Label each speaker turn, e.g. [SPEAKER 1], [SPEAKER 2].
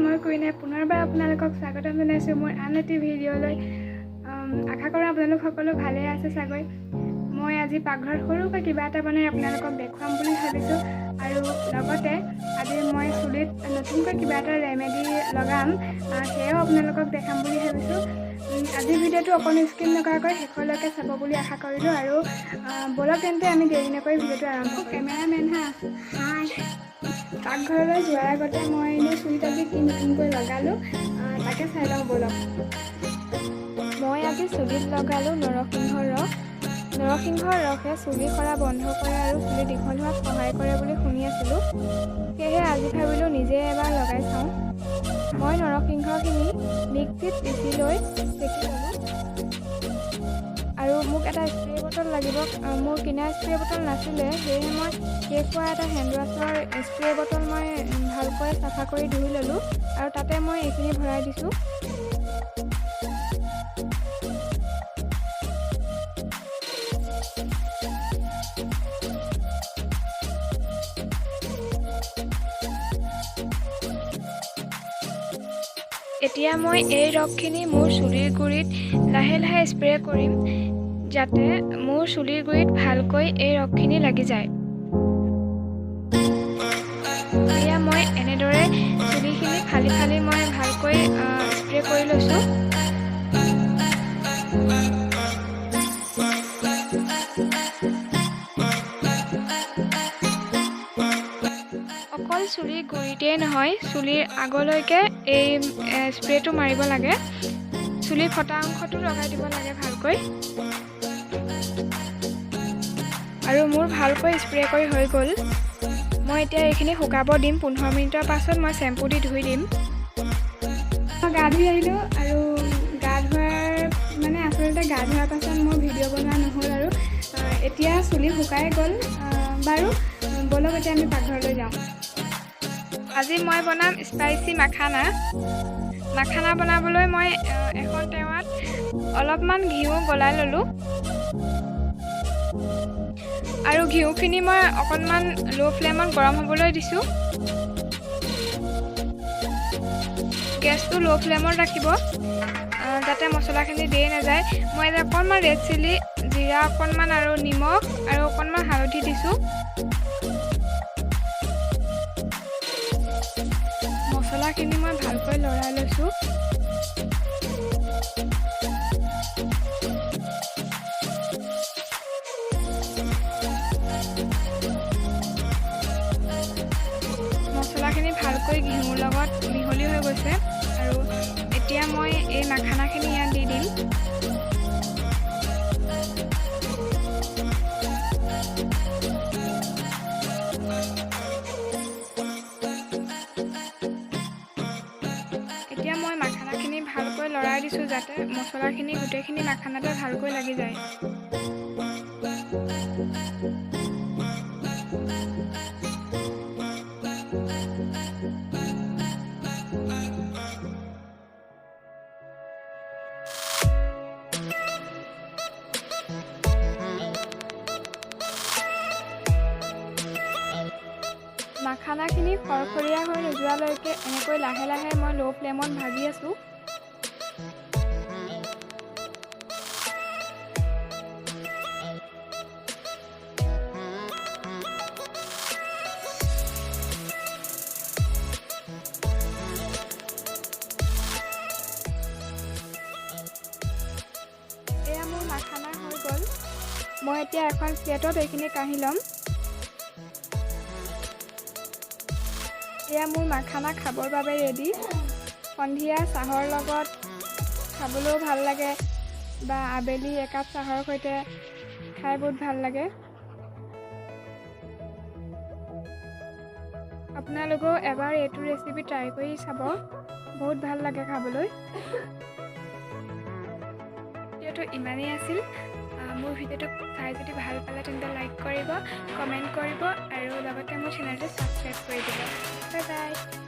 [SPEAKER 1] মই কুইনে পুনৰবাৰ আপোনালোকক স্বাগতম জনাইছোঁ মোৰ আন এটি ভিডিঅ'লৈ। আশা কৰোঁ আপোনালোক সকলো ভালে আছে চাগৈ। মই আজি পাকঘৰত সৰুকৈ কিবা এটা বনাই আপোনালোকক দেখুৱাম বুলি ভাবিছোঁ, আৰু লগতে আজি মই চুলিত নতুনকৈ কিবা এটা ৰেমেডি লগাম, সেয়াও আপোনালোকক দেখাম বুলি ভাবিছোঁ। আজি ভিডিঅ'টো অকণো স্কিপ নকৰাকৈ শেষলৈকে চাব বুলি আশা কৰিলোঁ, আৰু ব'লক তেন্তে আমি দেৰি নকৰি ভিডিঅ'টো আৰম্ভ কৰোঁ। কেমেৰামেন পাকঘৰলৈ যোৱাৰ আগতে মই এনেই চুলিত আজি কি নতুনকৈ লগালোঁ তাকে চাই লওঁ ব'লক। মই আজি চুলিত লগালোঁ নৰসিংহৰ ৰস। নৰসিংহৰ ৰসে চুলি সৰা বন্ধ কৰে আৰু চুলি দীঘল হোৱাত সহায় কৰে বুলি শুনি আছিলোঁ, সেয়েহে আজি ভাবিলোঁ নিজে এবাৰ লগাই চাওঁ। মই নৰসিংহখিনি মিক্সিত পিচি লৈ চেকি ল'লোঁ, আৰু মোক এটা স্প্ৰে বটল লাগিব। মোৰ কিনা স্প্ৰে বটল নাছিলে, সেয়েহে মই শেষ হোৱা এটা হেণ্ড ৱাছৰ স্প্ৰে বটল মই ভালকৈ চাফা কৰি ধুই ল'লোঁ, আৰু তাতে মই এইখিনি ভৰাই দিছোঁ। এতিয়া মই এই ৰসখিনি মোৰ চুলিৰ গুৰিত লাহে লাহে স্প্ৰে কৰিম, যাতে মোৰ চুলিৰ গুৰিত ভালকৈ এই ৰসখিনি লাগি যায়। এয়া মই এনেদৰে চুলিখিনি ফালি ফালি মই ভালকৈ স্প্ৰে কৰি লৈছোঁ। অকল চুলিৰ গুৰিতেই নহয়, চুলিৰ আগলৈকে এই স্প্ৰেটো মাৰিব লাগে। চুলিৰ ফটা অংশটো লগাই দিব লাগে ভালকৈ। আৰু মোৰ ভালকৈ স্প্ৰে কৰি হৈ গ'ল। মই এতিয়া এইখিনি শুকাব দিম। 15 মিনিটৰ পাছত মই শ্বেম্পু দি ধুই দিম। গা ধুই আহিলোঁ, আৰু গা ধোৱাৰ পাছত মোৰ ভিডিঅ' বনোৱা নহ'ল, আৰু এতিয়া চুলি শুকাই গ'ল বাৰু। ব'লক এতিয়া আমি পাকঘৰলৈ যাওঁ। আজি মই বনাম স্পাইচি মাখানা। মাখানা বনাবলৈ মই এখন টেৱাত অলপমান ঘিউ গলাই ল'লোঁ, আৰু ঘিউখিনি মই অকণমান ল' ফ্লেমত গৰম হ'বলৈ দিছোঁ। গেছটো ল' ফ্লেমত ৰাখিব, যাতে মছলাখিনি দেই নাযায়। মই এতিয়া অকণমান ৰেড চিলি, জিৰা অকণমান, আৰু নিমখ আৰু অকণমান হালধি দিছোঁ। মছলাখিনি মই ভালকৈ লৰাই লৈছোঁ। মছলাখিনি ভালকৈ ঘিউৰ লগত মিহলি হৈ গৈছে, আৰু এতিয়া মই এই মাখানাখিনি ইয়াত দি দিম। এতিয়া মই মাখানাখিনি ভালকৈ লৰাই দিছোঁ, যাতে মছলাখিনি গোটেইখিনি মাখানাতে ভালকৈ লাগি যায়। মাখানাখিনি খৰখৰীয়া হৈ নোযোৱালৈকে এনেকৈ লাহে লাহে মই ল' ফ্লেমত ভাজি আছোঁ। এয়া মোৰ মাখানা হৈ গ'ল। মই এতিয়া এখন প্লেটত এইখিনি কাঢ়ি ল'ম। এয়া মোৰ মাখানা খাবৰ বাবে ৰেডি। সন্ধিয়া চাহৰ লগত খাবলৈও ভাল লাগে, বা আবেলি একাপ চাহৰ সৈতে খাই বহুত ভাল লাগে। আপোনালোকেও এবাৰ এইটো ৰেচিপি ট্ৰাই কৰি চাব, বহুত ভাল লাগে খাবলৈ। ভিডিঅ'টো ইমানেই আছিল। মোৰ ভিডিঅ'টো চাই যদি ভাল পালে তেন্তে লাইক কৰিব, কমেণ্ট কৰিব, আৰু লগতে মোৰ চেনেলটো ছাবস্ক্ৰাইব কৰি দিব। Bye bye.